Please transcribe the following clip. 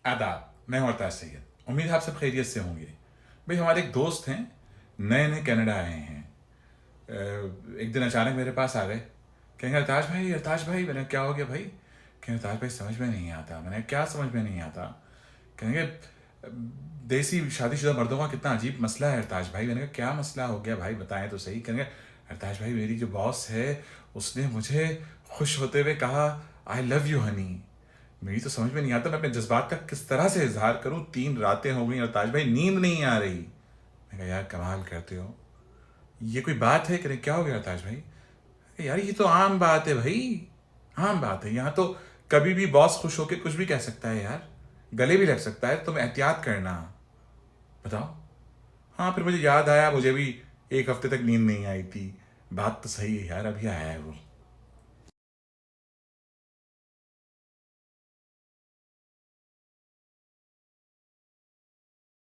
आदाब, मैं हूं अरताज सैयद। उम्मीद है आप सब खैरियत से होंगे। भाई हमारे एक दोस्त हैं, नए नए कनाडा आए हैं। एक दिन अचानक मेरे पास आ गए, कहेंगे अरताज भाई। मैंने क्या हो गया भाई? कहेंगे अरताज भाई समझ में नहीं आता। मैंने क्या समझ में नहीं आता? कहेंगे देसी शादीशुदा मर्दों का कितना अजीब मसला है अरताज भाई। मैंने कहा क्या मसला हो गया भाई, बताएं तो सही। कहेंगे अरताज भाई मेरी जो बॉस है उसने मुझे खुश होते हुए कहा आई लव यू हनी। मेरी तो समझ में नहीं आता मैं अपने जज्बात का किस तरह से इजहार करूं। 3 रातें हो गई अरताज भाई, नींद नहीं आ रही। मैं कहा यार कमाल करते हो, ये कोई बात है? करें क्या हो गया अरताज भाई? यार ये तो आम बात है भाई, आम बात है। यहाँ तो कभी भी बॉस खुश होकर कुछ भी कह सकता है यार, गले भी लग सकता है। तुम एहतियात करना। बताओ। हाँ, फिर मुझे याद आया, मुझे भी 1 हफ्ते तक नींद नहीं आई थी। बात तो सही है यार, अभी आया है वो।